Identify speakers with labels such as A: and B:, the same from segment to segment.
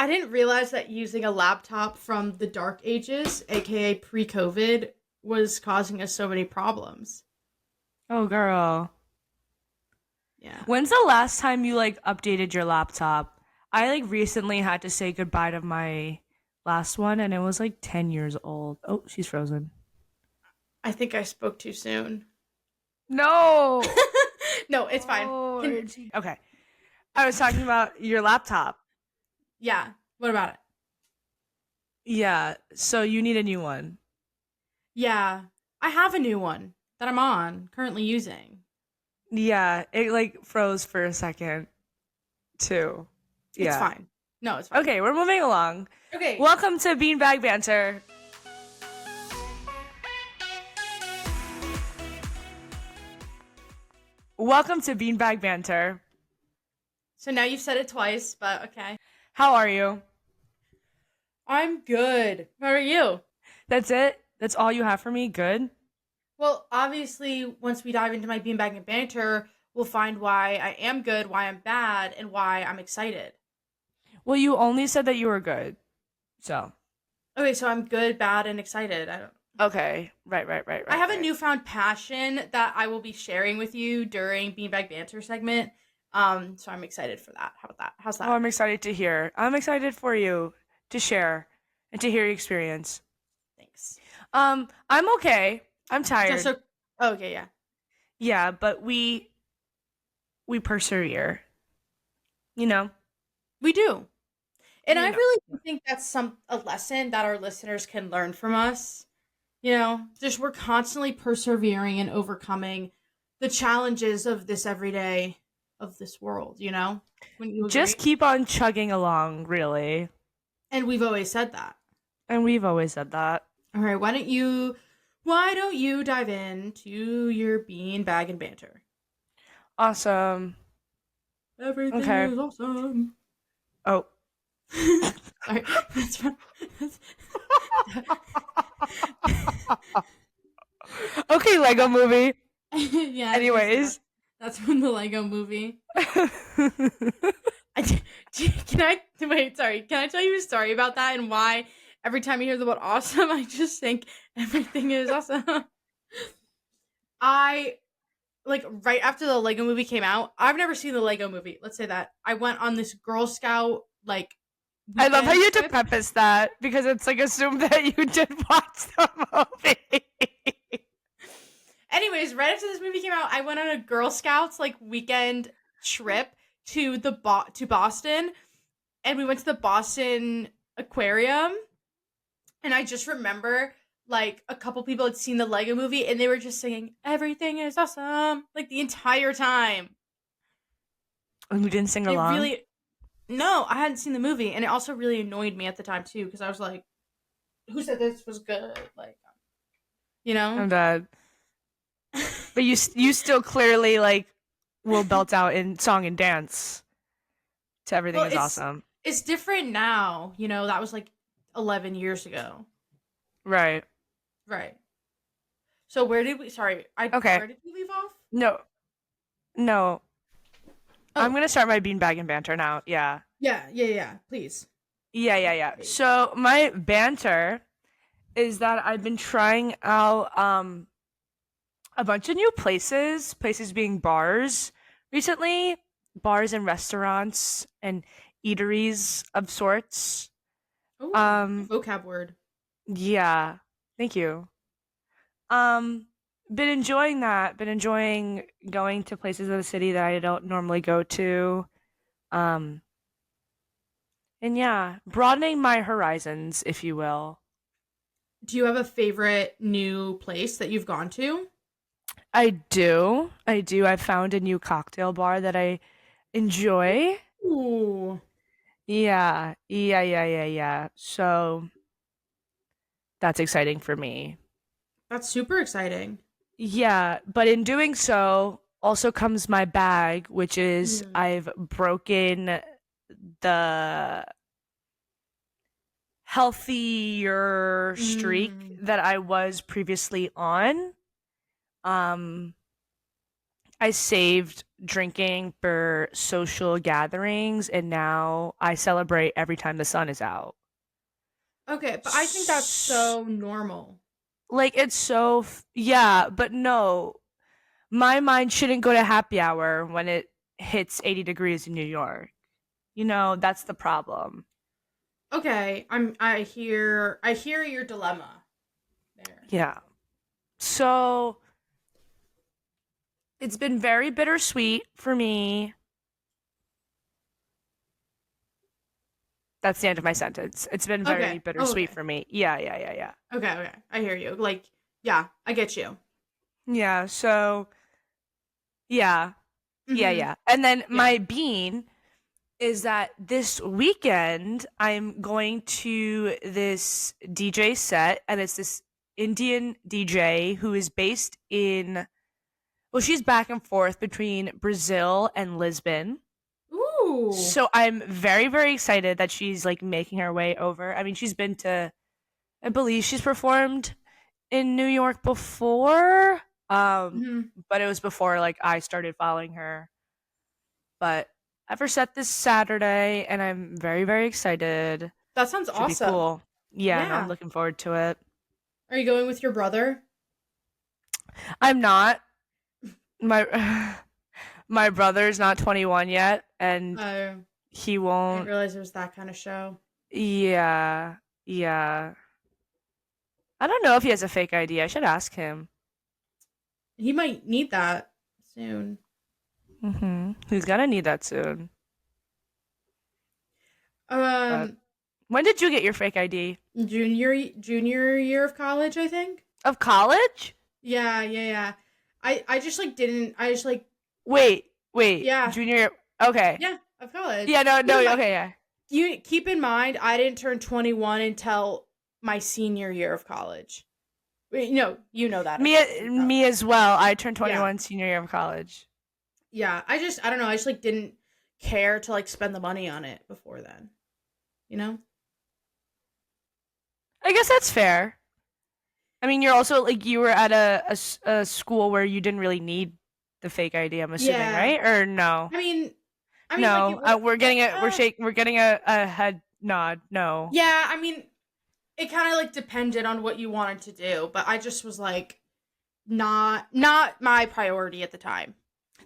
A: I didn't realize that using a laptop from the dark ages, aka pre-COVID, was causing us so many problems.
B: Oh, girl.
A: Yeah.
B: When's the last time you like updated your laptop? I like recently had to say goodbye to my last one and it was like 10 years old. Oh, she's frozen.
A: I think I spoke too soon.
B: No.
A: No, it's fine.
B: Oh, okay. I was talking about your laptop.
A: Yeah. What about it?
B: Yeah, so you need a new one.
A: Yeah. I have a new one that I'm currently using.
B: Yeah, it like froze for a second too.
A: It's
B: Yeah.
A: fine. No, it's fine.
B: Okay, we're moving along.
A: Okay.
B: Welcome to Beanbag Banter. Welcome to Beanbag Banter.
A: So now you've said it twice, but okay.
B: How are you?
A: I'm good. How are you?
B: That's it? That's all you have for me? Good?
A: Well, obviously, once we dive into my beanbag and banter, we'll find why I am good, why I'm bad, and why I'm excited.
B: Well, you only said that you were good. So.
A: Okay, so I'm good, bad, and excited. I don't.
B: Okay. Right.
A: I have a newfound passion that I will be sharing with you during beanbag banter segment. So I'm excited for that. How about that? How's
B: Oh,
A: that?
B: I'm excited to hear. I'm excited for you to share and to hear your experience.
A: Thanks.
B: I'm okay. I'm tired.
A: So, okay, yeah,
B: Yeah, but we persevere. You know?
A: we do. And I
B: You know.
A: really think that's a lesson that our listeners can learn from us. Just we're constantly persevering and overcoming the challenges of this everyday of this world, Wouldn't you
B: Just
A: agree?
B: keep on chugging along, really.
A: And we've always said that.
B: And we've always said that.
A: All right, why don't you dive into your bean bag and banter?
B: Awesome.
A: Everything
B: Okay.
A: is awesome.
B: Oh.
A: Sorry, that's fine.
B: Okay, Lego movie.
A: Yeah.
B: Anyways.
A: That's from the Lego movie. Can I wait? Sorry, can I tell you a story about that and why every time you hear the word awesome, I just think everything is awesome. I like right after the Lego movie came out. I've never seen the Lego movie. Let's say that I went on this Girl Scout like
B: I love how
A: weekend
B: you had to
A: trip.
B: preface that because it's like assumed that you did watch the movie.
A: Anyways, right after this movie came out, I went on a Girl Scouts like weekend trip to to Boston, and we went to the Boston Aquarium. And I just remember like a couple people had seen the Lego movie and they were just singing "Everything is awesome" like the entire time.
B: And you didn't sing
A: It
B: along?
A: really no, I hadn't seen the movie, and it also really annoyed me at the time too because I was like, "Who said this was good?" Like, you know.
B: I'm dead. But you still clearly like will belt out in song and dance to Everything
A: Well,
B: is Awesome.
A: it's different now. That was like 11 years ago.
B: Right.
A: Right. So where did we? Sorry,
B: Okay.
A: where did we leave off?
B: No. I'm
A: Oh,
B: gonna start my beanbag and banter now. Yeah.
A: yeah. Please.
B: Yeah. So my banter is that I've been trying out a bunch of new places being bars recently, bars and restaurants and eateries of sorts.
A: Oh,
B: Um
A: vocab word.
B: yeah. Thank you. Um been enjoying that. Been enjoying going to places of the city that I don't normally go to. Um and yeah, broadening my horizons, if you will.
A: Do you have a favorite new place that you've gone to?
B: I do. I do. I found a new cocktail bar that I enjoy.
A: Ooh,
B: Yeah. So that's exciting for me.
A: that's super exciting.
B: Yeah, but in doing so also comes my bag, which is
A: Mm.
B: I've broken the healthier streak
A: Mm.
B: that I was previously on. Um I saved drinking for social gatherings, and now I celebrate every time the sun is out.
A: Okay, but I think that's
B: S-
A: so normal.
B: Like it's so yeah, but no, my mind shouldn't go to happy hour when it hits 80 degrees in New York. That's the problem.
A: Okay, I hear your dilemma there.
B: Yeah. So it's been very bittersweet for me. That's the end of my sentence. It's been very
A: Okay. Oh,
B: bittersweet
A: okay.
B: for me. Yeah, yeah, yeah, yeah.
A: Okay, okay. I hear you. Like, yeah, I get you.
B: Yeah, so yeah. Yeah,
A: Mhm.
B: yeah. And then
A: Yeah.
B: my bean is that this weekend I'm going to this DJ set, and it's this Indian DJ who is based in, well, she's back and forth between Brazil and Lisbon.
A: Ooh.
B: So I'm very, very excited that she's like making her way over. I mean, she's been to, I believe she's performed in New York before. Um,
A: Mhm.
B: but it was before like I started following her. But I have her set this Saturday, and I'm very, very excited.
A: That sounds
B: Should be
A: awesome.
B: cool. Yeah, no, I'm
A: Yeah.
B: looking forward to it.
A: Are you going with your brother?
B: I'm not. My my brother's not 21 yet, and
A: Oh,
B: he
A: I didn't
B: won't.
A: realize it was that kind of show.
B: Yeah, yeah. I don't know if he has a fake ID. I should ask him.
A: He might need that soon.
B: He's gonna need that soon. But
A: Um,
B: when did you get your fake ID?
A: junior year of college, I think.
B: Of college?
A: Yeah, yeah, yeah. I just like didn't. I just like
B: Wait.
A: yeah,
B: Junior. Okay.
A: yeah, of college.
B: Yeah. No.
A: Keep
B: No.
A: in mind,
B: Okay. Yeah.
A: you keep in mind, I didn't turn 21 until my senior year of college. Wait, no, you know that
B: Me.
A: about me, probably.
B: Me as well. I turned
A: Yeah,
B: 21 senior year of college.
A: yeah. I don't know. I just like didn't care to like spend the money on it before then. You know?
B: I guess that's fair. I mean, you're also like you were at a school where you didn't really need the fake ID. I'm assuming,
A: Yeah.
B: right? Or no?
A: I mean, like it
B: No.
A: was.
B: We're getting a we're getting a head nod. No.
A: Yeah. I mean, it kind of like depended on what you wanted to do, but I just was like not my priority at the time.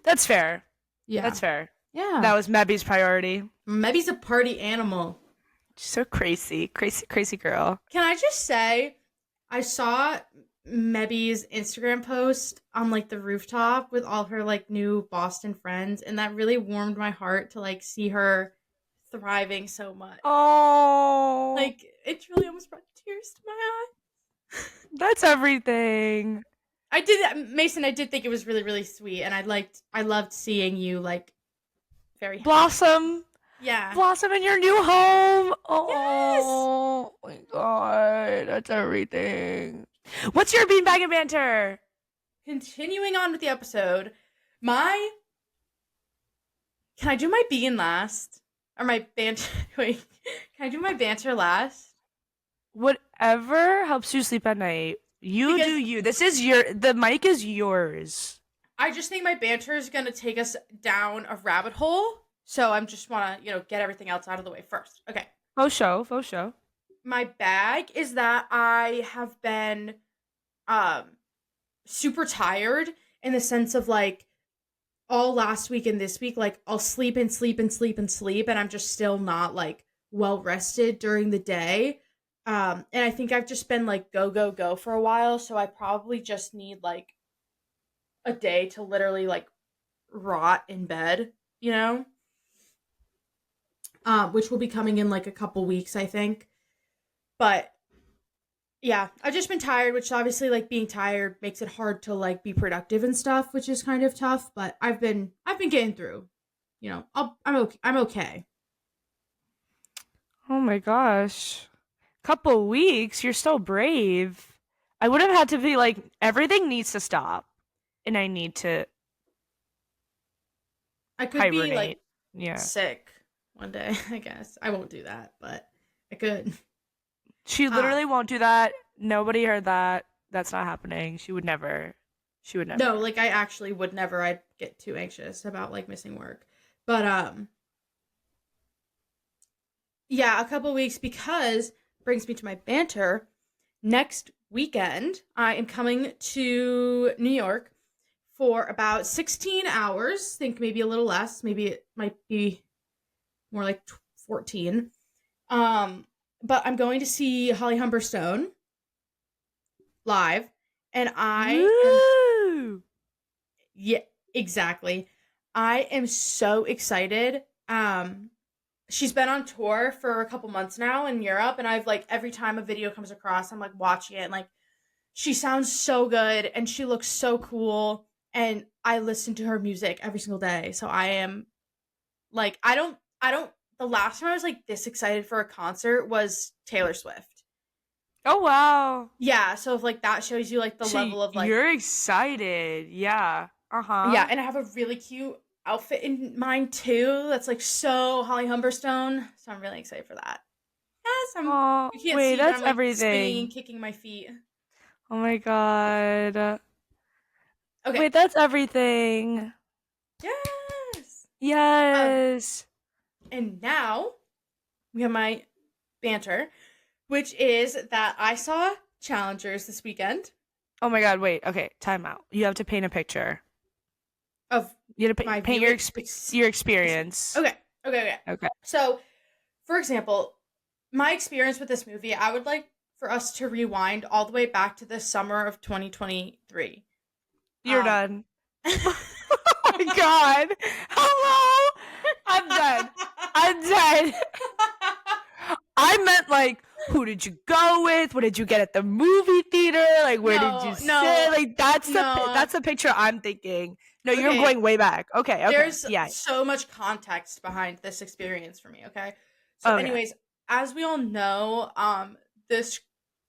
B: That's fair.
A: Yeah.
B: That's fair.
A: Yeah.
B: That was Mebby's priority.
A: Maybe he's a party animal.
B: She's so crazy, crazy, crazy girl.
A: Can I just say, I saw Mebby's Instagram post on like the rooftop with all her like new Boston friends, and that really warmed my heart to like see her thriving so much.
B: Oh,
A: Like it really almost brought tears to my eyes.
B: that's everything.
A: I did, Mason. I did think it was really really sweet, and I loved seeing you like very happy.
B: Blossom,
A: Yeah.
B: blossom in your new home.
A: Yes.
B: Oh my god, that's everything. What's your beanbag and banter?
A: Continuing on with the episode, my can I do my bean last or my banter? Wait, can I do my banter last?
B: Whatever helps you sleep at night. You
A: Because
B: do you. The mic is yours.
A: I just think my banter is gonna take us down a rabbit hole. So I'm just wanna get everything else out of the way first. Okay.
B: Faux show, faux show.
A: My bag is that I have been um super tired in the sense of like all last week and this week, like I'll sleep and sleep and sleep and sleep, and I'm just still not like well rested during the day. And I think I've just been like go go go for a while, so I probably just need like a day to literally like rot in bed, you know, which will be coming in like a couple weeks, I think. But yeah, I've just been tired, which obviously like being tired makes it hard to like be productive and stuff, which is kind of tough. But I've been getting through. I'm okay. I'm okay.
B: Oh my gosh. Couple weeks, you're so brave. I would have had to be like, everything needs to stop, and I need to
A: I could be like
B: hibernate. Yeah.
A: sick one day. I guess I won't do that, but I could.
B: She
A: Uh,
B: literally won't do that. Nobody heard that. That's not happening. She would never. She would
A: No,
B: never.
A: like I actually would never. I'd get too anxious about like missing work. But yeah, a couple weeks because brings me to my banter. Next weekend, I am coming to New York for about 16 hours. Think maybe a little less. Maybe it might be more like 14. Um, but I'm going to see Holly Humberstone live, and I am
B: Woo!
A: yeah, exactly. I am so excited. She's been on tour for a couple months now in Europe, and I've like every time a video comes across, I'm like watching it, and like she sounds so good and she looks so cool, and I listen to her music every single day. So I am like I don't the last time I was like this excited for a concert was Taylor Swift.
B: Oh wow.
A: Yeah, so if like that shows you like the
B: So
A: level of like
B: you're excited. Yeah.
A: yeah,
B: Uh-huh.
A: and I have a really cute outfit in mind too. That's like so Holly Humberstone. So I'm really excited for that. Yes,
B: Oh,
A: you can't
B: wait,
A: see, but
B: that's
A: I'm like spinning and
B: everything.
A: kicking my feet.
B: Oh my god.
A: Okay.
B: Wait, that's everything.
A: Yes. Um,
B: Yes.
A: and now we have my banter, which is that I saw Challengers this weekend
B: Oh my god, wait. Okay, time out. You have to paint a picture.
A: of
B: You have to
A: my
B: paint
A: viewing
B: your
A: experience.
B: experience.
A: Okay. Okay. Okay.
B: Okay.
A: So, for example, my experience with this movie, I would like for us to rewind all the way back to the summer of 2023.
B: You're
A: Um,
B: done. Oh my god. Hello? I'm done. I'm done. I meant like who did you go with? What did you get at the movie theater? Like where did you
A: no,
B: sit?
A: no,
B: Like
A: no.
B: that's the picture I'm thinking. No, you're
A: Okay,
B: going way back. Okay, okay.
A: there's
B: Yeah.
A: so much context behind this experience for me, okay? So
B: Okay.
A: anyways, as we all know, this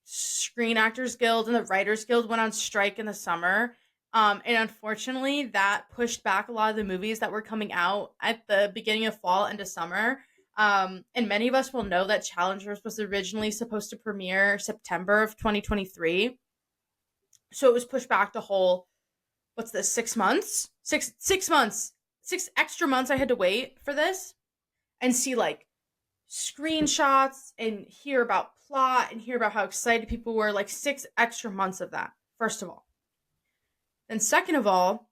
A: Screen Actors Guild and the Writers Guild went on strike in the summer. And unfortunately, that pushed back a lot of the movies that were coming out at the beginning of fall into summer. And many of us will know that Challengers was originally supposed to premiere September of 2023. So it was pushed back the whole what's this, 6 months? Six months. 6 extra months I had to wait for this and see like screenshots and hear about plot and hear about how excited people were. Like 6 extra months of that, first of all. Then second of all,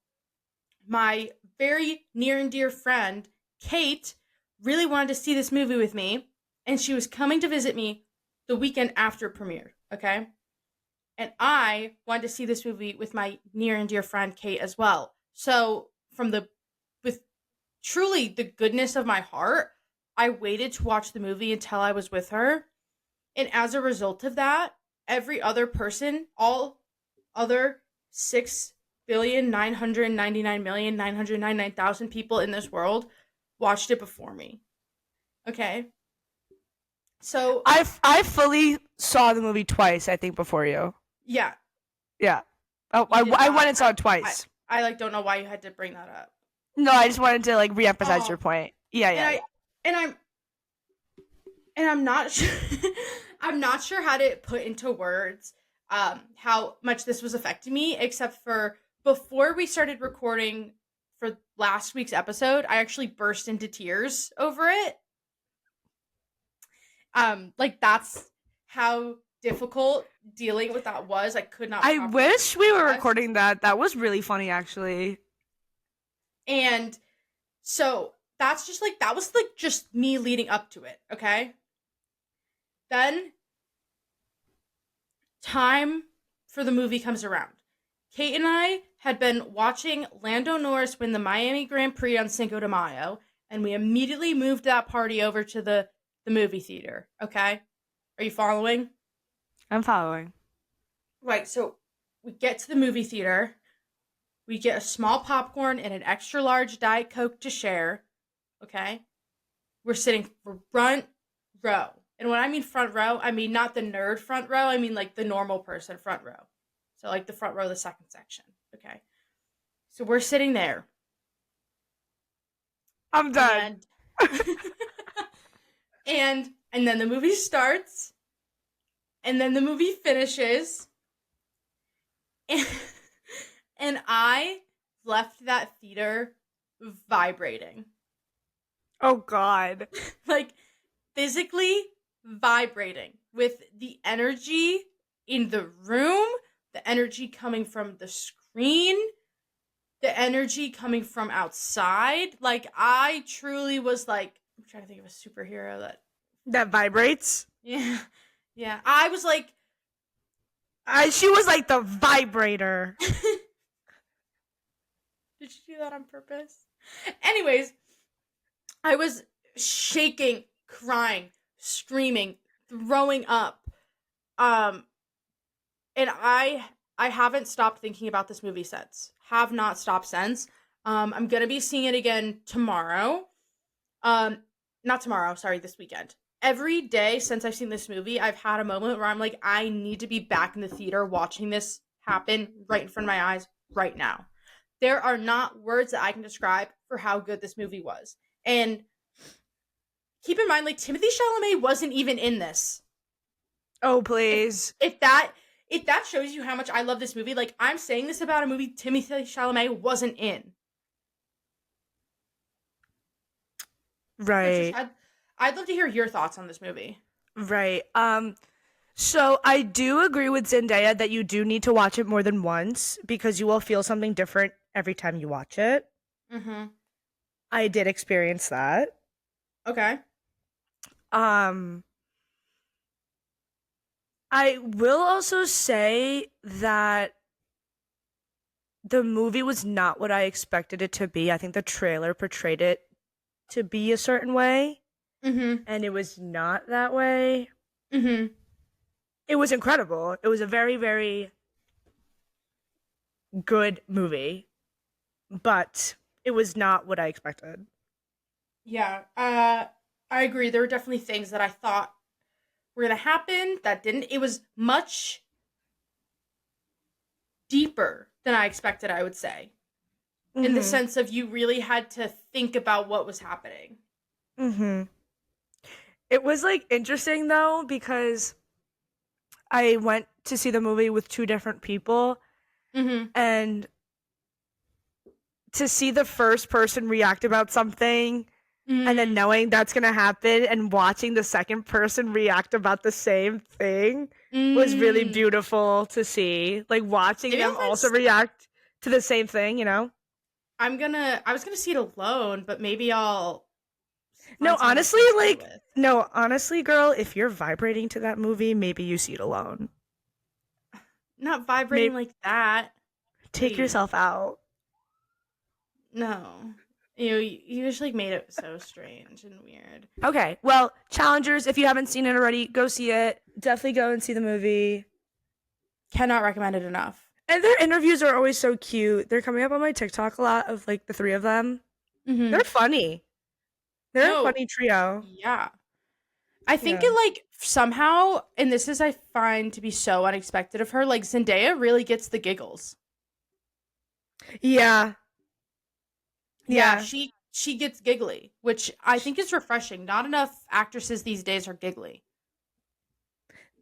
A: my very near and dear friend, Kate, really wanted to see this movie with me, and she was coming to visit me the weekend after it premiered, okay? And I wanted to see this movie with my near and dear friend Kate as well. So, with truly the goodness of my heart, I waited to watch the movie until I was with her. And as a result of that, every other person, all other 6,999,999,000 people in this world watched it before me. Okay? So,
B: I fully saw the movie twice, I think, before you.
A: yeah,
B: Yeah. Oh,
A: you did
B: I went
A: not.
B: and saw it
A: I,
B: twice.
A: I like don't know why you had to bring that up.
B: No, I just wanted to like reemphasize your
A: Oh,
B: point. Yeah,
A: and
B: yeah, yeah.
A: I and I'm and I'm not sure I'm not sure how to put into words how much this was affecting me, except for before we started recording for last week's episode, I actually burst into tears over it. Like that's how difficult dealing with that was. I could not
B: I
A: properly
B: wish we were
A: express.
B: recording that. That was really funny, actually.
A: And so that's just like that was like just me leading up to it, okay? Then time for the movie comes around. Kate and I had been watching Lando Norris win the Miami Grand Prix on Cinco de Mayo, and we immediately moved that party over to the movie theater, okay? Are you following?
B: I'm following.
A: Right, so we get to the movie theater. We get a small popcorn and an extra large Diet Coke to share, okay? We're sitting front row. And when I mean front row, I mean not the nerd front row, I mean like the normal person front row. So like the front row, the second section. Okay. So we're sitting there.
B: I'm done.
A: And and then the movie starts. And then the movie finishes. And, And I left that theater vibrating.
B: Oh God.
A: Like physically vibrating with the energy in the room, the energy coming from the screen, the energy coming from outside. Like I truly was like, I'm trying to think of a superhero that
B: That vibrates.
A: yeah. Yeah. I was like
B: She was like the vibrator.
A: did you do that on purpose? Anyways, I was shaking, crying, screaming, throwing up. Um and I haven't stopped thinking about this movie since. Have not stopped since. I'm gonna be seeing it again tomorrow. Not tomorrow, sorry, this weekend. Every day since I've seen this movie, I've had a moment where I'm like, I need to be back in the theater watching this happen right in front of my eyes right now. There are not words that I can describe for how good this movie was. And keep in mind, like Timothy Chalamet wasn't even in this.
B: Oh
A: If
B: please.
A: if that if that shows you how much I love this movie, like I'm saying this about a movie Timothy Chalamet wasn't in. So Trish,
B: Right.
A: I'd love to hear your thoughts on this movie.
B: Right. So I do agree with Zendaya that you do need to watch it more than once because you will feel something different every time you watch it.
A: Mm-hmm.
B: I did experience that.
A: Okay.
B: Um I will also say that the movie was not what I expected it to be. I think the trailer portrayed it to be a certain way,
A: Mm-hmm.
B: and it was not that way.
A: Mm-hmm.
B: It was incredible. It was a very, very good movie, but it was not what I expected.
A: Yeah. I agree. There were definitely things that I thought were gonna happen that didn't. It was much deeper than I expected, I would say. In the
B: Mhm.
A: sense of you really had to think about what was happening.
B: Mhm. It was like interesting though because I went to see the movie with two different people
A: Mm-hmm.
B: and to see the first person react about something and then
A: Mm.
B: knowing that's gonna happen and watching the second person react about the same thing was really
A: Mm.
B: beautiful to see. Like watching
A: Maybe
B: them
A: I'll find
B: also react to the same thing, you know?
A: I was gonna see it alone, but maybe I'll
B: No,
A: find someone else
B: honestly,
A: to see it
B: like,
A: with.
B: no, honestly, girl, if you're vibrating to that movie, maybe you see it alone.
A: Not vibrating
B: Maybe
A: like that.
B: take
A: Please.
B: yourself out.
A: No. You just like made it so strange and weird.
B: Okay, well, challengers, if you haven't seen it already, go see it. Definitely go and see the movie.
A: Cannot recommend it enough.
B: And their interviews are always so cute. They're coming up on my TikTok a lot of like the three of them. They're
A: Mm-hmm.
B: funny. They're a
A: No,
B: funny trio.
A: yeah. I think
B: Yeah.
A: it like somehow, and this is I find to be so unexpected of her, like Zendaya really gets the giggles.
B: Yeah.
A: Yeah,
B: Yeah.
A: she gets giggly, which I think is refreshing. Not enough actresses these days are giggly.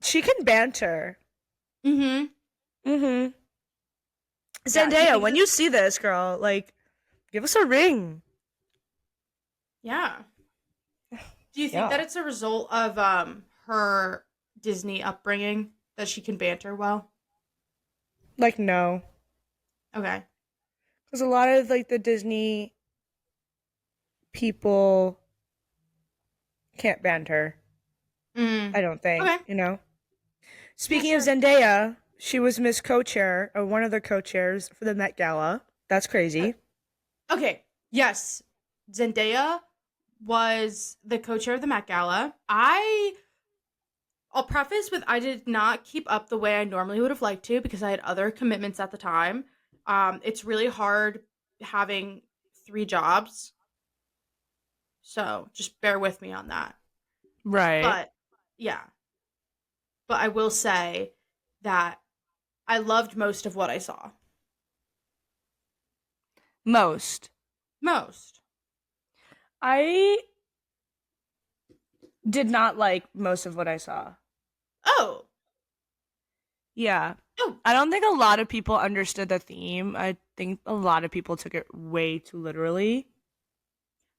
B: She can banter.
A: Mm-hmm.
B: Mm-hmm.
A: Yeah. Do you
B: Zendaya,
A: think
B: when
A: that?
B: you see this, girl, like, give us a ring.
A: Yeah. Do you think that
B: Yeah.
A: it's a result of her Disney upbringing that she can banter well?
B: Like, no.
A: Okay.
B: Because a lot of, like, the Disney people can't banter.
A: Mm.
B: I don't think,
A: Okay.
B: you know?
A: Yeah,
B: Speaking of
A: sure.
B: Zendaya, she was Miss Co-Chair, or one of the co-chairs for the Met Gala. That's
A: Uh,
B: crazy.
A: okay. Yes. Zendaya was the co-chair of the Met Gala. I'll preface with I did not keep up the way I normally would have liked to because I had other commitments at the time. It's really hard having three jobs, so just bear with me on that.
B: Right.
A: But yeah, but I will say that I loved most of what I saw.
B: Most.
A: Most.
B: I did not like most of what I saw.
A: Oh,
B: Yeah.
A: Oh,
B: I don't think a lot of people understood the theme. I think a lot of people took it way too literally.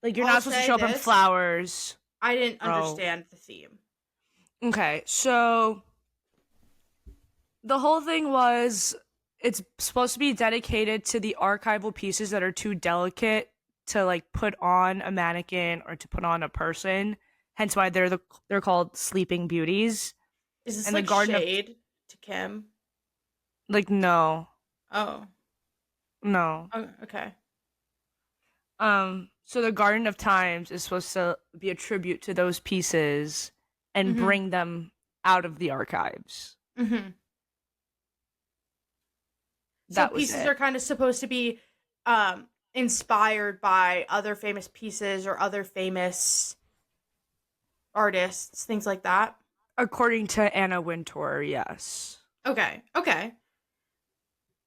B: Like, you're
A: I'll
B: not supposed to
A: say
B: show up in
A: this.
B: flowers,
A: I didn't
B: bro.
A: understand the theme.
B: Okay, so the whole thing was it's supposed to be dedicated to the archival pieces that are too delicate to like put on a mannequin or to put on a person. Hence why they're called sleeping beauties.
A: Is this
B: And the
A: like
B: Garden of
A: shade to Kim?
B: like no,
A: Oh,
B: no.
A: oh okay.
B: So the Garden of Times is supposed to be a tribute to those pieces and
A: Mm-hmm.
B: bring them out of the archives.
A: Mm-hmm. So
B: That was
A: pieces
B: it.
A: are kind of supposed to be inspired by other famous pieces or other famous artists, things like that.
B: According to Anna Wintour, yes.
A: Okay. Okay.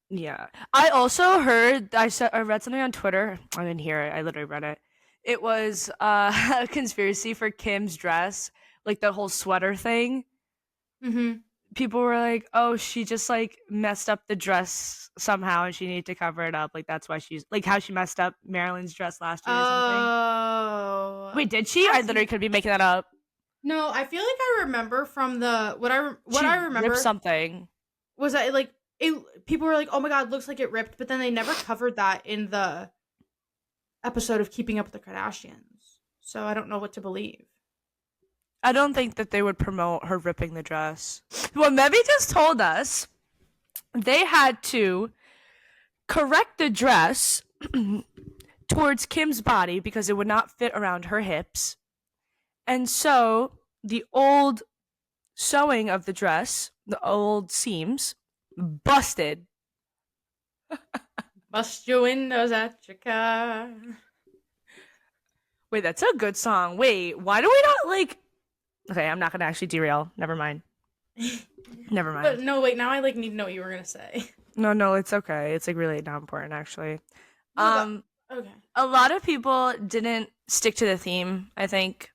B: Yeah. I also heard I read something on Twitter. I didn't hear it. I literally read it. It was a conspiracy for Kim's dress, like the whole sweater thing.
A: Mm-hmm.
B: People were like, "Oh, she just like messed up the dress somehow and she needed to cover it up. Like that's why she's like how she messed up Marilyn's dress last year or something."
A: Oh,
B: Wait, did she? I
A: that's
B: literally could be making that up.
A: no. I feel like I remember from the what
B: She
A: I
B: ripped
A: remember
B: something.
A: was that like it. People were like, "Oh my god, looks like it ripped," but then they never covered that in the episode of Keeping Up with the Kardashians. So I don't know what to believe.
B: I don't think that they would promote her ripping the dress. Well, Mebby just told us they had to correct the dress towards Kim's body because it would not fit around her hips. And so the old sewing of the dress, the old seams, busted.
A: Bust your windows at your car.
B: Wait, that's a good song. Wait, why do we not like. Okay, I'm not going to actually derail. Never mind. Never
A: But
B: mind.
A: no, wait. Now I like need to know what you were gonna say.
B: No, it's okay. It's like really not important actually.
A: No, that
B: Um,
A: okay.
B: a lot of people didn't stick to the theme, I think,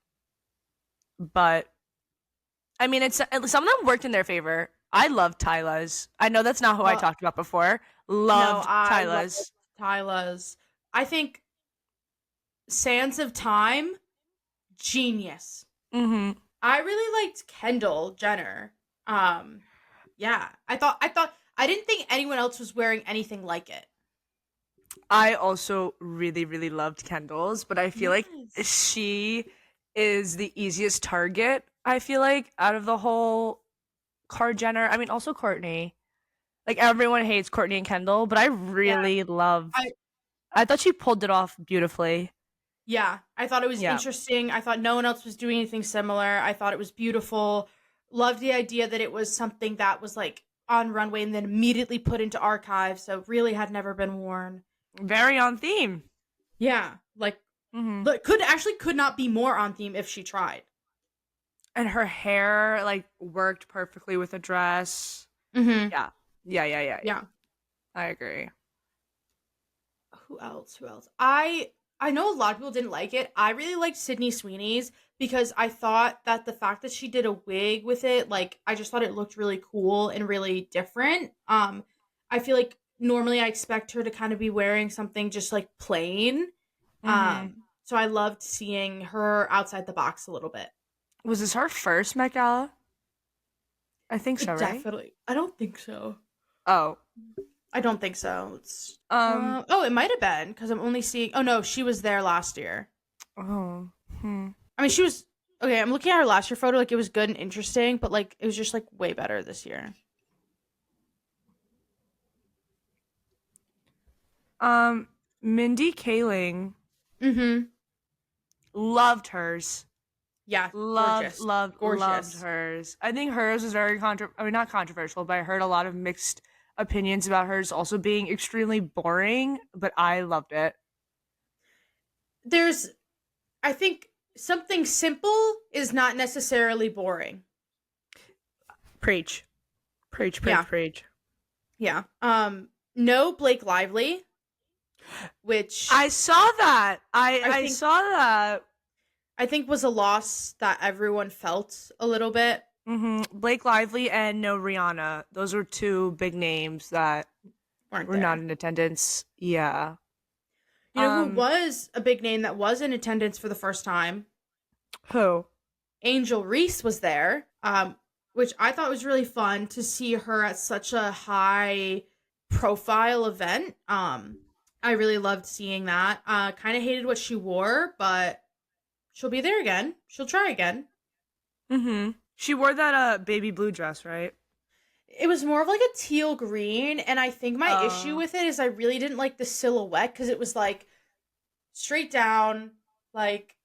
B: but I mean, it's some of them worked in their favor. I loved Tyla's. I know that's not who I
A: Well,
B: talked about before.
A: no,
B: Loved
A: I love
B: Tyla's.
A: Tyla's. I think Sands of Time, genius.
B: Mm-hmm.
A: I really liked Kendall Jenner. Yeah, I thought I didn't think anyone else was wearing anything like it.
B: I also really, really loved Kendall's, but I feel like
A: Yes.
B: she is the easiest target. I feel like out of the whole Jenner. I mean, also Courtney. Like everyone hates Courtney and Kendall, but I
A: Yeah.
B: really loved.
A: I
B: I thought she pulled it off beautifully.
A: yeah, I thought it was
B: Yeah.
A: interesting. I thought no one else was doing anything similar. I thought it was beautiful. Loved the idea that it was something that was like on runway and then immediately put into archives, so really had never been worn.
B: Very on theme.
A: Yeah, like
B: Mm-hmm.
A: but could not be more on theme if she tried.
B: And her hair like worked perfectly with the dress.
A: Mhm.
B: Yeah. Yeah.
A: Yeah.
B: I agree.
A: Who else? Who else? I know a lot of people didn't like it. I really liked Sydney Sweeney's because I thought that the fact that she did a wig with it, like I just thought it looked really cool and really different. I feel like normally I expect her to kind of be wearing something just like plain.
B: Mm-hmm.
A: So I loved seeing her outside the box a little bit.
B: Was this her first Met Gala? I think so,
A: It
B: right?
A: definitely. I don't think so.
B: Oh.
A: I don't think so. It's
B: Um.
A: oh, it might have been because I'm only seeing. Oh no, she was there last year.
B: Oh. Hmm.
A: I mean, she was okay. I'm looking at her last year photo. Like, it was good and interesting, but like, it was just like way better this year.
B: Mindy Kaling
A: Mm-hmm.
B: loved hers.
A: Yeah,
B: Loved,
A: gorgeous,
B: loved, loved
A: gorgeous.
B: hers. I think hers was very I mean, not controversial, but I heard a lot of mixed opinions about hers also being extremely boring, but I loved it.
A: There's, I think, something simple is not necessarily boring.
B: Preach. Preach,
A: Yeah,
B: preach, preach.
A: yeah. No Blake Lively, which
B: I saw that. I
A: think
B: saw that.
A: I think was a loss that everyone felt a little bit.
B: Blake Lively and no Rihanna. Those were two big names that
A: Weren't
B: were not
A: there?
B: in attendance. Yeah.
A: You know who
B: Um,
A: was a big name that was in attendance for the first time?
B: who?
A: Angel Reese was there, which I thought was really fun to see her at such a high profile event. I really loved seeing that. Kind of hated what she wore, but she'll be there again. She'll try again.
B: She wore that baby blue dress, right?
A: It was more of like a teal green, and I think my issue
B: Uh
A: with it is I really didn't like the silhouette because it was like straight down, like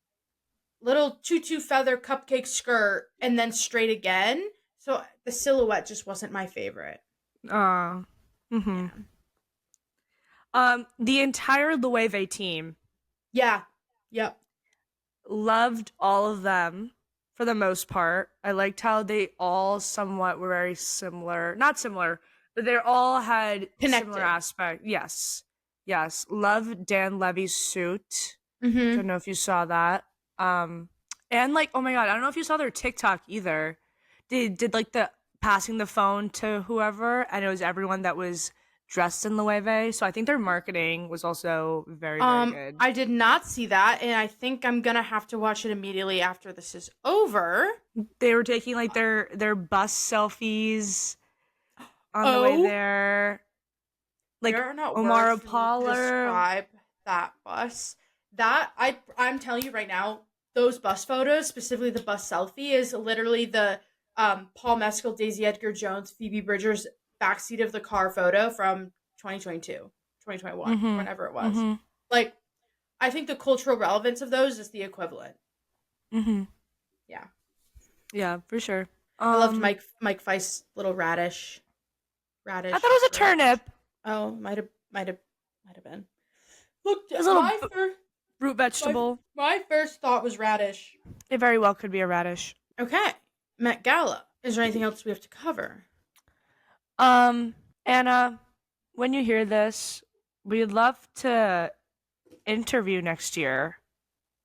A: little tutu feather cupcake skirt, and then straight again. So the silhouette just wasn't my favorite.
B: uh
A: Yeah.
B: mhm. The entire Loewe team
A: Yeah. Yep.
B: loved all of them for the most part. I liked how they all somewhat were very similar. Not similar, but they all had similar
A: Connected.
B: aspect. Yes. Yes. Love Dan Levy's suit.
A: Mm-hmm.
B: Don't know if you saw that. And like, oh my god, I don't know if you saw their TikTok either. Did like the passing the phone to whoever, and it was everyone that was dressed in Loewe. So I think their marketing was also very, very good.
A: I did not see that, and I think I'm gonna have to watch it immediately after this is over.
B: They were taking like their bus selfies on the way
A: Oh,
B: there. Like
A: there are not
B: Omar
A: words for me to
B: Apollo.
A: describe that bus. I'm telling you right now, those bus photos, specifically the bus selfie, is literally the Paul Mescal, Daisy Edgar Jones, Phoebe Bridgers backseat of the car photo from 2022, 2021,
B: Mm-hmm.
A: whenever it was.
B: Mm-hmm.
A: Like, I think the cultural relevance of those is the equivalent.
B: Mm-hmm.
A: Yeah.
B: Yeah, for sure.
A: I loved Mike Feist's little
B: I thought it was a
A: shirt.
B: turnip.
A: Oh, might have been. Look,
B: It was a little root
A: my
B: vegetable.
A: my first thought was radish.
B: It very well could be a radish.
A: Okay, Met Gala. Is there anything else we have to cover?
B: Um, Anna, when you hear this, we'd love to interview next year.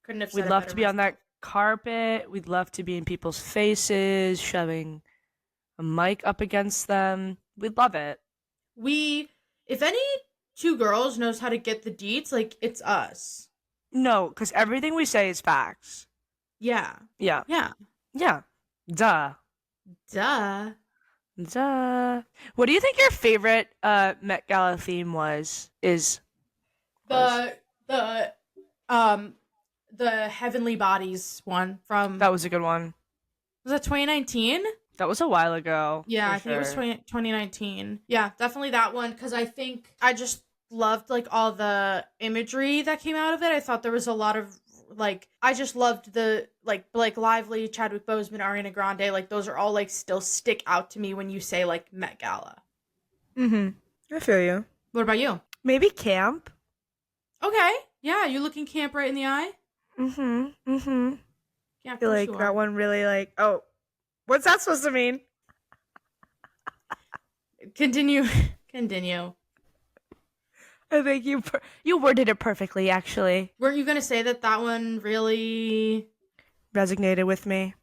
A: Couldn't have
B: We'd
A: said it
B: love
A: better
B: to be on
A: myself.
B: that carpet. We'd love to be in people's faces, shoving a mic up against them. We'd love it.
A: If any two girls knows how to get the deets, like it's us.
B: No, because everything we say is facts.
A: Yeah,
B: Yeah.
A: yeah.
B: Yeah. Duh.
A: Duh.
B: Duh. What do you think your favorite Met Gala theme was?
A: The the um the Heavenly Bodies one from,
B: That was a good one.
A: was that 2019?
B: That was a while ago.
A: Yeah,
B: For
A: I think it was
B: sure.
A: 2019. Yeah, definitely that one because I think I just loved like all the imagery that came out of it. I thought there was a lot of like I just loved the like Blake Lively, Chadwick Boseman, Ariana Grande. Like those are all like still stick out to me when you say like Met Gala.
B: I feel you.
A: What about you?
B: Maybe camp.
A: Okay, yeah, you looking camp right in the eye. Yeah,
B: I
A: of
B: feel
A: course
B: like
A: you
B: that
A: are.
B: one really like. Oh, what's that supposed to mean?
A: Continue, continue.
B: I think you worded it perfectly. Actually,
A: Weren't you gonna say that one really?
B: resonated with me.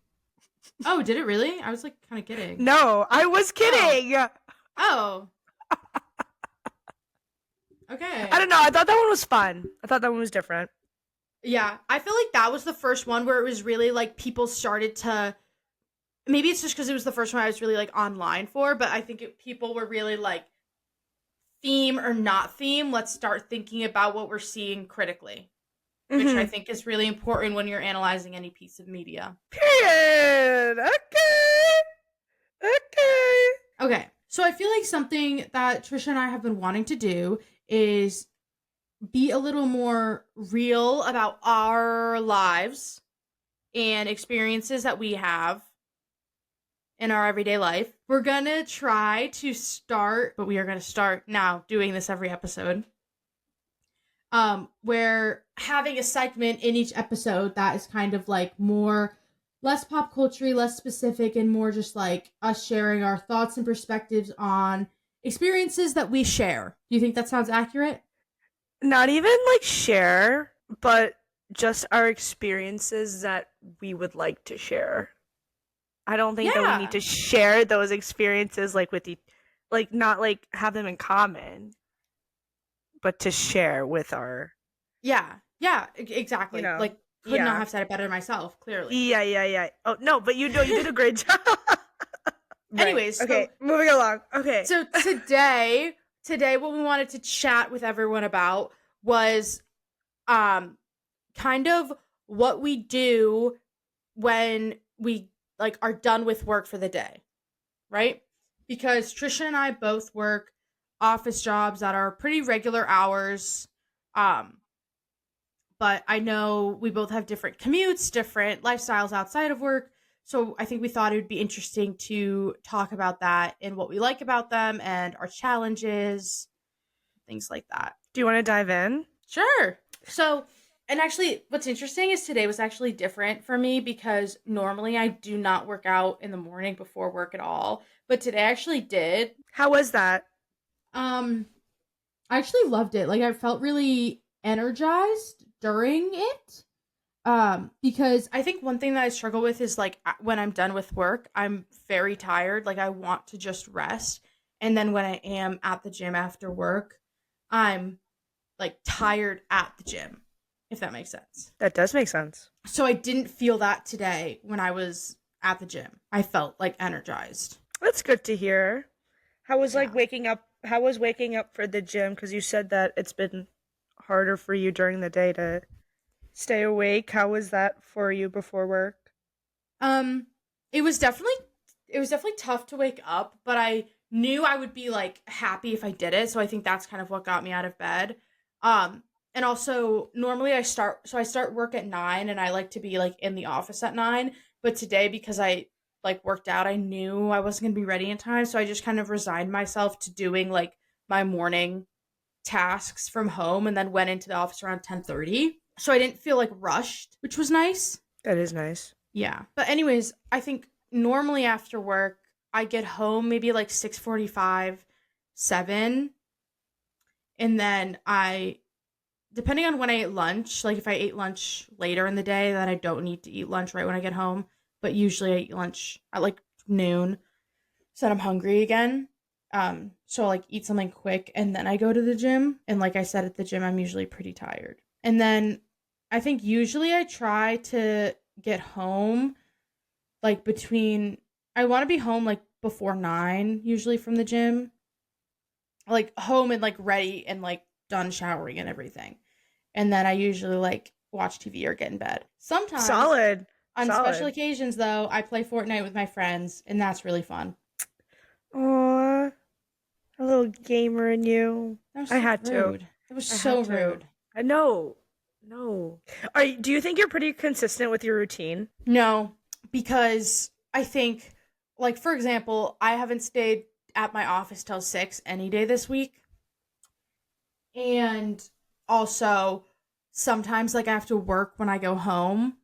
A: Oh, did it really? I was like kind of kidding.
B: No, I was kidding.
A: Oh. Okay.
B: I don't know. I thought that one was fun. I thought that one was different.
A: Yeah, I feel like that was the first one where it was really like people started to. Maybe it's just because it was the first one I was really like online for, but I think people were really like theme or not theme. Let's start thinking about what we're seeing critically, which I think is really important when you're analyzing any piece of media.
B: Period. Okay. Okay.
A: Okay, so I feel like something that Trisha and I have been wanting to do is be a little more real about our lives and experiences that we have in our everyday life. We're gonna try to start, but we are gonna start now doing this every episode. We're having a segment in each episode that is kind of like more less pop culture, less specific, and more just like us sharing our thoughts and perspectives on experiences that we share. Do you think that sounds accurate?
B: Not even like share, but just our experiences that we would like to share. I don't think that we need
A: Yeah.
B: to share those experiences like with like not like have them in common, but to share with our,
A: Yeah. Yeah,
B: you
A: exactly.
B: know.
A: Like could not
B: Yeah.
A: have said it better myself, clearly.
B: Yeah, yeah, yeah. Oh, no, but you did a great job. Right.
A: Anyways,
B: Okay, moving along. Okay.
A: so today what we wanted to chat with everyone about was um kind of what we do when we like are done with work for the day, right? Because Trisha and I both work office jobs that are pretty regular hours. Um, but I know we both have different commutes, different lifestyles outside of work. So I think we thought it would be interesting to talk about that and what we like about them and our challenges, things like that.
B: Do you want to dive in?
A: Sure. So, and actually, what's interesting is today was actually different for me because normally I do not work out in the morning before work at all. But today I actually did.
B: How was that?
A: Um, I actually loved it. Like I felt really energized during it. Because I think one thing that I struggle with is like when I'm done with work, I'm very tired. Like I want to just rest. And then when I am at the gym after work, I'm like tired at the gym, if that makes sense.
B: That does make sense.
A: So I didn't feel that today when I was at the gym. I felt like energized.
B: That's good to hear. How was like
A: Yeah.
B: waking up? How was waking up for the gym? Because you said that it's been harder for you during the day to stay awake. How was that for you before work?
A: Um it was definitely tough to wake up, but I knew I would be like happy if I did it. So I think that's kind of what got me out of bed. Um and also normally I start work at 9 and I like to be like in the office at 9, but today because I like worked out, I knew I wasn't going to be ready in time, so I just kind of resigned myself to doing like my morning tasks from home and then went into the office around 10:30. So I didn't feel like rushed, which was nice.
B: That is nice.
A: Yeah. But anyways, I think normally after work, I get home maybe like 6:45, 7, and then I depending on when I ate lunch, like if I ate lunch later in the day, then I don't need to eat lunch right when I get home, but usually I eat lunch at like noon so that I'm hungry again. So I'll like eat something quick and then I go to the gym, and like I said at the gym I'm usually pretty tired. And then I think usually I try to get home like between I want to be home like before 9 usually from the gym. Like home and like ready and like done showering and everything. And then I usually like watch TV or get in bed. Sometimes
B: Solid.
A: on special
B: Solid.
A: occasions though, I play Fortnite with my friends and that's really fun.
B: Aw, a little gamer in you.
A: That was
B: I
A: so
B: had to.
A: rude. It was
B: I
A: so
B: had to.
A: rude.
B: I know. No. Do you think you're pretty consistent with your routine?
A: No, because I think like for example, I haven't stayed at my office till 6 any day this week. And also sometimes like I have to work when I go home.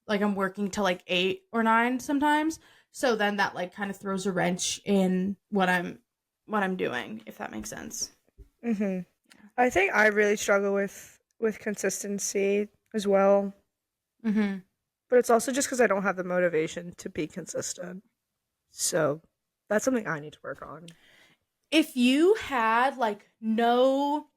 A: Like I'm working till like 8 or 9 sometimes. So then that like kind of throws a wrench in what I'm doing, if that makes sense.
B: Mm-hmm. I think I really struggle with consistency as well,
A: Mhm.
B: but it's also just because I don't have the motivation to be consistent. So that's something I need to work on.
A: If you had like no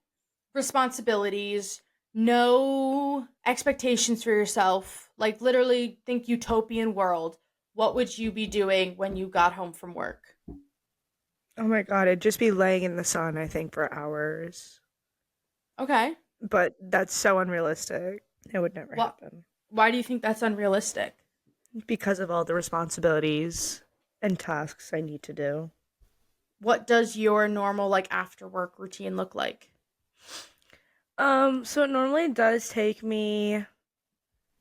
A: responsibilities, no expectations for yourself, like literally think utopian world, what would you be doing when you got home from work?
B: Oh my god, it'd just be laying in the sun, I think, for hours.
A: Okay.
B: But that's so unrealistic. It would never
A: What
B: happen
A: why do you think that's unrealistic?
B: because of all the responsibilities and tasks I need to do.
A: What does your normal like after work routine look like?
B: So it normally does take me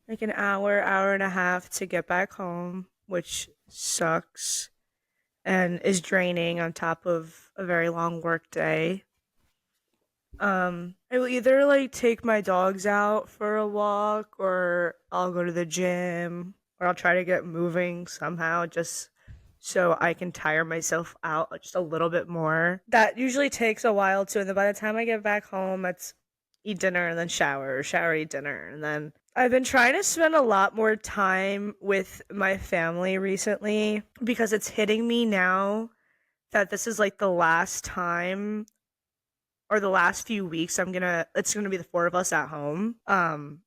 B: like an hour, hour and a half to get back home, which sucks and is draining on top of a very long work day. I will either like take my dogs out for a walk or I'll go to the gym or I'll try to get moving somehow just so I can tire myself out just a little bit more. That usually takes a while too, and then by the time I get back home, it's eat dinner and then shower, shower, eat dinner, and then I've been trying to spend a lot more time with my family recently because it's hitting me now that this is like the last time or the last few weeks it's gonna be the four of us at home.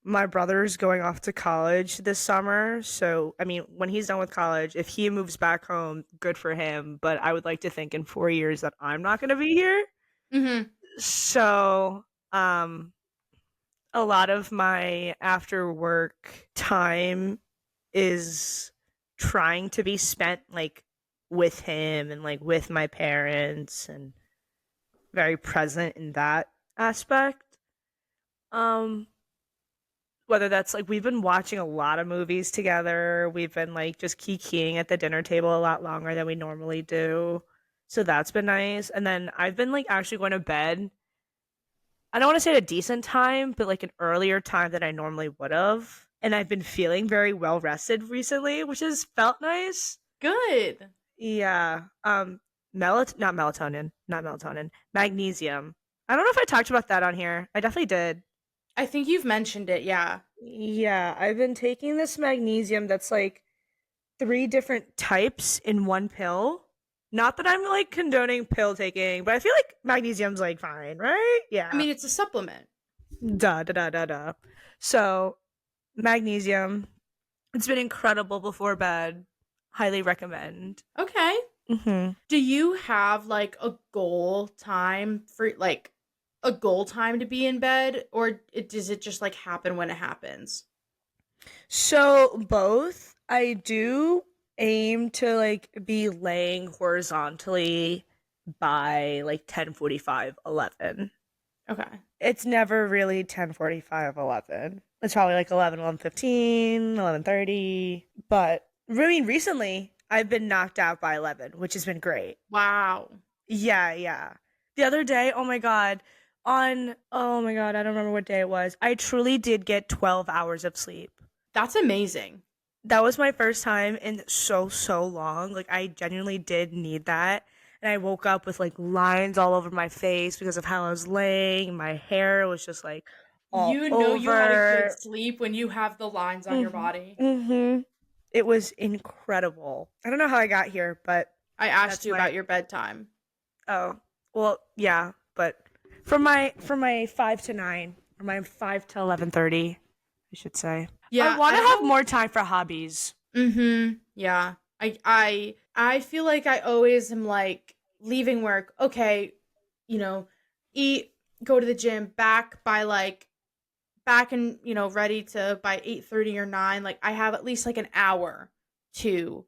B: My brother's going off to college this summer, so I mean when he's done with college, if he moves back home, good for him. But I would like to think in 4 years that I'm not gonna be here.
A: Mm-hmm.
B: So a lot of my after work time is trying to be spent like with him and like with my parents and very present in that aspect. Um Whether that's like we've been watching a lot of movies together, we've been like just kikiing at the dinner table a lot longer than we normally do. So that's been nice. And then I've been like actually going to bed. I don't want to say at a decent time, but like an earlier time than I normally would have. And I've been feeling very well rested recently, which has felt nice.
A: Good.
B: Yeah. Not melatonin, magnesium. I don't know if I talked about that on here. I definitely did.
A: I think you've mentioned it, yeah.
B: Yeah, I've been taking this magnesium that's like three different types in one pill. Not that I'm like condoning pill taking, but I feel like magnesium's like fine, right?
A: I
B: Yeah.
A: mean, it's a supplement.
B: Duh, da, da, da, da. So, magnesium. It's been incredible before bed. Highly recommend.
A: Okay.
B: Mm-hmm.
A: Do you have like a goal time for like a goal time to be in bed, or does it just like happen when it happens?
B: So, both. I do aim to like be laying horizontally by like 10:45, 11.
A: Okay.
B: It's never really 10:45, 11. It's probably like 11, 11:15, 11:30. But I mean, recently I've been knocked out by 11, which has been great.
A: Wow.
B: Yeah, yeah. The other day, oh my god, I don't remember what day it was. I truly did get 12 hours of sleep.
A: That's amazing.
B: That was my first time in so long. Like I genuinely did need that. And I woke up with like lines all over my face because of how I was laying. My hair was just like all
A: You know you had a good
B: over.
A: sleep when you have the lines on your
B: Mhm.
A: body.
B: Mhm. It was incredible. I don't know how I got here, but
A: I asked
B: that's
A: you
B: my
A: about your bedtime.
B: oh. Well, yeah, but from my 5 to 9 or my 5 to 11:30, I should say. I
A: Yeah,
B: want
A: I
B: to
A: don't
B: have
A: know.
B: more time for hobbies.
A: Mm-hmm. Yeah. I feel like I always am like leaving work, okay, you know, eat, go to the gym, back and, ready to by 8:30 or 9. Like I have at least like an hour to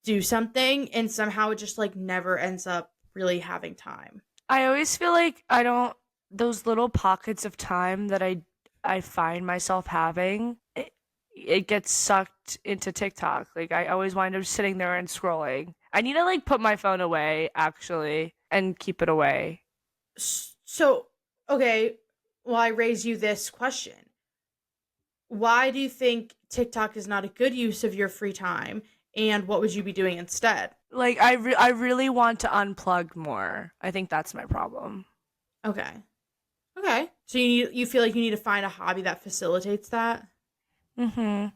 A: do something, and somehow it just like never ends up really having time.
B: I always feel like I don't those little pockets of time that I find myself having it gets sucked into TikTok. Like I always wind up sitting there and scrolling. I need to like put my phone away actually and keep it away.
A: So, okay, well, I raise you this question. Why do you think TikTok is not a good use of your free time? And what would you be doing instead?
B: Like I really want to unplug more. I think that's my problem.
A: Okay. Okay. So you feel like you need to find a hobby that facilitates that?
B: Mhm.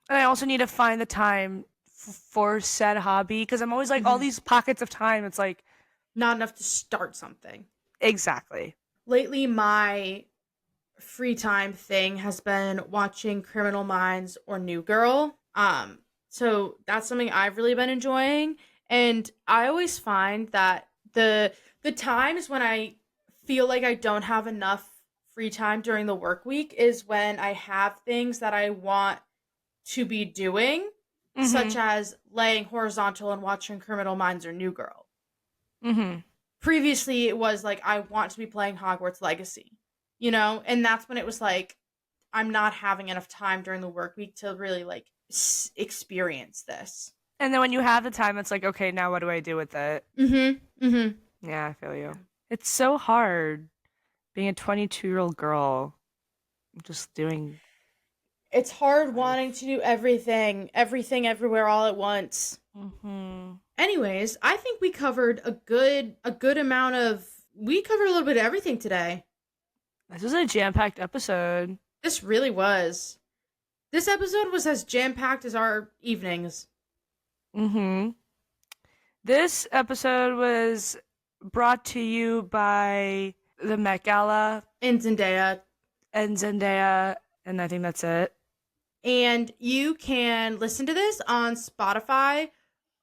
B: And I also need to find the time for said hobby because I'm always like all
A: Hmm.
B: these pockets of time. It's like
A: Not enough to start something.
B: exactly.
A: Lately, my free time thing has been watching Criminal Minds or New Girl. So that's something I've really been enjoying, and I always find that the times when I feel like I don't have enough free time during the work week is when I have things that I want to be doing, such
B: Mhm.
A: as laying horizontal and watching Criminal Minds or New Girl.
B: Mhm.
A: Previously, it was like I want to be playing Hogwarts Legacy, and that's when it was like I'm not having enough time during the work week to really like experience this.
B: And then when you have the time, it's like, okay, now what do I do with it?
A: Mhm. Mhm.
B: Yeah, I feel
A: Yeah.
B: you. It's so hard being a 22-year-old girl, just doing
A: It's hard wanting
B: life.
A: to do everything everywhere all at once.
B: Hmm.
A: Anyways, I think we covered a good amount of we covered a little bit of everything today.
B: This was a jam-packed episode.
A: This really was. This episode was as jam-packed as our evenings.
B: Mm-hmm. This episode was brought to you by the Met Gala
A: And Zendaya.
B: And I think that's it.
A: And you can listen to this on Spotify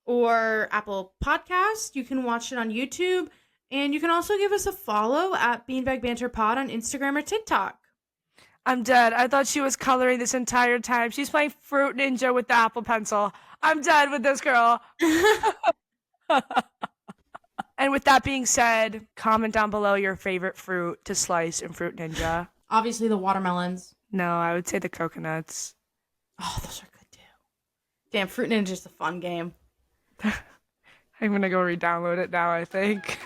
A: or Apple Podcast. You can watch it on YouTube. And you can also give us a follow at Beanbag Banter Pod on Instagram or TikTok.
B: I'm dead. I thought she was coloring this entire time. She's playing Fruit Ninja with the Apple Pencil. I'm dead with this girl. And with that being said, comment down below your favorite fruit to slice in Fruit Ninja.
A: Obviously, the watermelons.
B: No, I would say the coconuts.
A: Oh, those are good too. Damn, Fruit Ninja is a fun game.
B: I'm gonna go re-download it now, I think.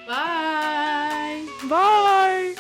A: Bye.
B: Bye.